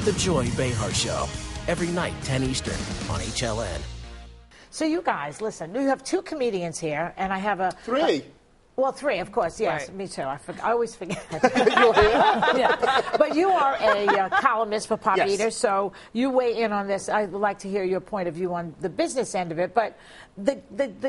The Joy Behar Show, every night, 10 Eastern, on HLN. So you guys, listen, you have two comedians here, and I have a... Three. Well, three, of course, yes, Right. me too. I always forget. You're here? Yeah. But you are a columnist for Pop Yes. Eater, so you weigh in on this. I'd like to hear your point of view on the business end of it. But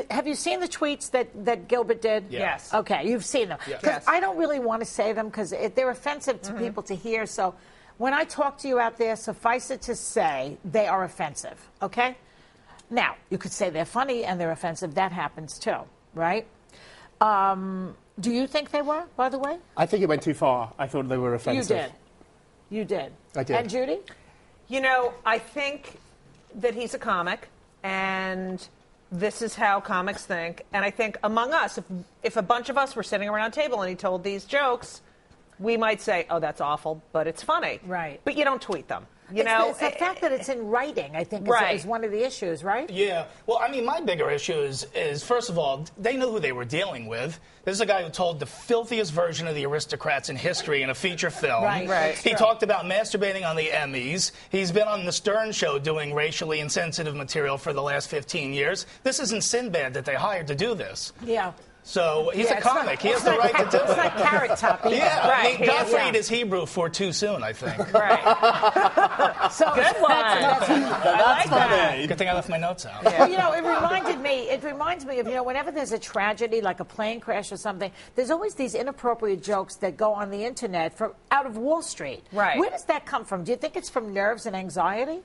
have you seen the tweets that Gilbert did? Yes. Okay, you've seen them. Yes. Because I don't really want to say them because they're offensive to people to hear. So when I talk to you out there, suffice it to say they are offensive, okay? Now, you could say they're funny and they're offensive. That happens too, right? Do you think they were, by the way? I think it went too far. I thought they were offensive. You did. I did. And Judy? You know, I think that he's a comic, and this is how comics think. And I think among us, if a bunch of us were sitting around a table and he told these jokes, we might say, oh, that's awful, but it's funny. Right. But you don't tweet them. It's the fact that it's in writing, I think, is one of the issues, right? Yeah. Well, I mean, my bigger issue is, first of all, they knew who they were dealing with. This is a guy who told the filthiest version of the aristocrats in history in a feature film. Right. He talked about masturbating on the Emmys. He's been on the Stern Show doing racially insensitive material for the last 15 years. This isn't Sinbad that they hired to do this. Yeah. So he's a comic. He has the right to do it. It's not Carrot Top either. Yeah, Right. I mean, Gottfried is Hebrew for too soon, I think. Right. So Good one. That's funny. Good thing I left my notes out. Well, you know, it reminds me of, you know, whenever there's a tragedy, like a plane crash or something, there's always these inappropriate jokes that go on the internet out of Wall Street. Right. Where does that come from? Do you think it's from nerves and anxiety?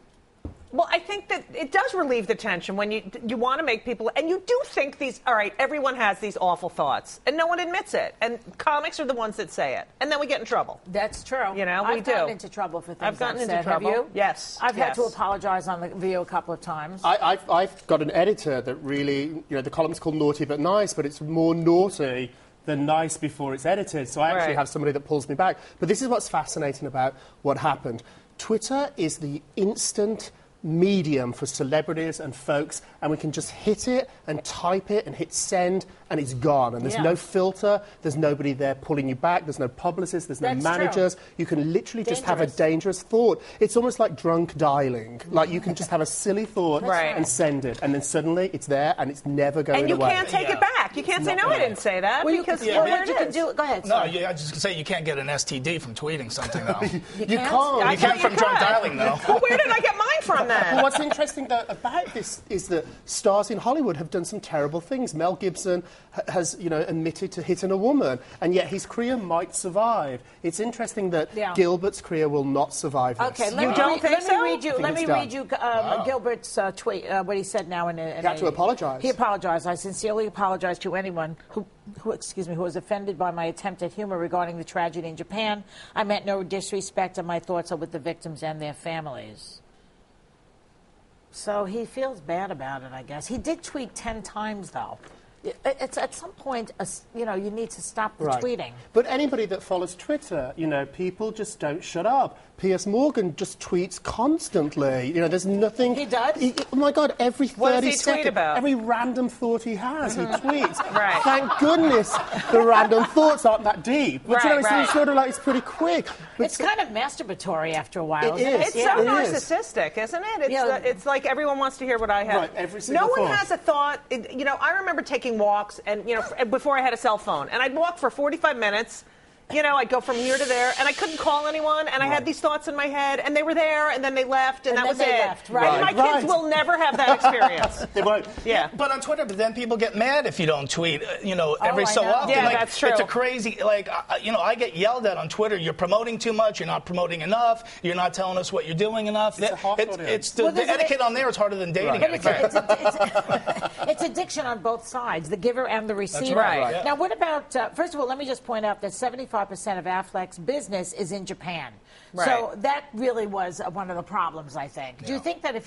Well, I think that it does relieve the tension when you want to make people, and you do think these, all right, everyone has these awful thoughts, and no one admits it. And comics are the ones that say it. And then we get in trouble. That's true. You know, we I've do. gotten into trouble for things I've gotten I've into said. trouble. Have you? Yes. I've had to Yes. apologize on the video a couple of times. I've got an editor that really, you know, the column's called Naughty But Nice, but it's more naughty than nice before it's edited. So I actually Right. have somebody that pulls me back. But this is what's fascinating about what happened. Twitter is the instant medium for celebrities and folks, and we can just hit it and type it and hit send, and it's gone. And there's no filter, there's nobody there pulling you back, there's no publicists, there's no That's managers. true. You can literally just have a Dangerous. dangerous thought. It's almost like drunk dialing. Like you can just have a silly thought Right. and send it, and then suddenly it's there and it's never going And you away. can't take it back. You can't say, no, I didn't say that, Well, because well, there what it you can is. do, go ahead. No, sorry. I was just going to say you can't get an STD from tweeting something, though. You can't? can't. I You thought can from drunk could. dialing, though. Well, where did I get mine from then? Well, what's interesting though about this is that stars in Hollywood have done some terrible things. Mel Gibson has, you know, admitted to hitting a woman, and yet his career might survive. It's interesting that Gilbert's career will not survive this. Okay, You don't think let so? me read you. think Let me it's read you Gilbert's tweet. What he said now in a. He had to apologize. He apologized. I sincerely apologize to anyone who was offended by my attempt at humor regarding the tragedy in Japan. I meant no disrespect, and my thoughts are with the victims and their families. So he feels bad about it, I guess. He did tweet 10 times, though. It's at some point, you know, you need to stop the tweeting. But anybody that follows Twitter, you know, people just don't shut up. P.S. Morgan just tweets constantly. You know, there's nothing... He does? Oh, my God, every 30 What does he tweet seconds, about? every random thought he has, he tweets. Right. Thank goodness the random thoughts aren't that deep. But, you know, Right. it's sort of like, it's pretty quick. But It's kind of masturbatory after a while. It isn't is. It's Yeah. so It is. narcissistic, isn't it? It's, Yeah. it's like everyone wants to hear what I have. Right, every single No one thought. has a thought. You know, I remember taking walks, and you know, before I had a cell phone, and I'd walk for 45 minutes. You know, I'd go from here to there, and I couldn't call anyone, and I had these thoughts in my head, and they were there, and then they left, and that then was they it. left, right. And my kids will never have that experience. They won't. Yeah. But on Twitter, but then people get mad if you don't tweet, you know, every I so know. often. Yeah, like, that's true. It's a crazy, like, you know, I get yelled at on Twitter. You're promoting too much. You're not promoting enough. You're not telling us what you're doing enough. It's a hard audience. It's the, Well, the there's etiquette on there is harder than dating But etiquette. it's addiction on both sides, the giver and the receiver. right. Yeah. Now, what about, first of all, let me just point out that 75% of Afflec's business is in Japan. Right. So that really was one of the problems, I think. Do you think that if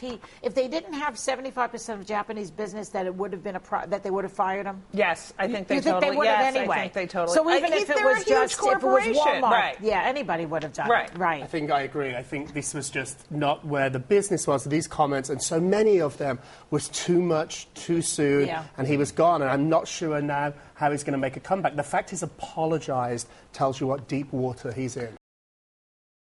they didn't have 75% of Japanese business, that it would have been that they would have fired him? Yes, I think they You think totally. they would have yes, anyway? I think they totally. So even if it they're was a huge just if it was corporation, Walmart, right? yeah, anybody would have done Right. it. Right. I think I agree. I think this was just not where the business was. These comments, and so many of them, was too much, too soon, and he was gone. And I'm not sure now how he's going to make a comeback. The fact he's apologised tells you what deep water he's in.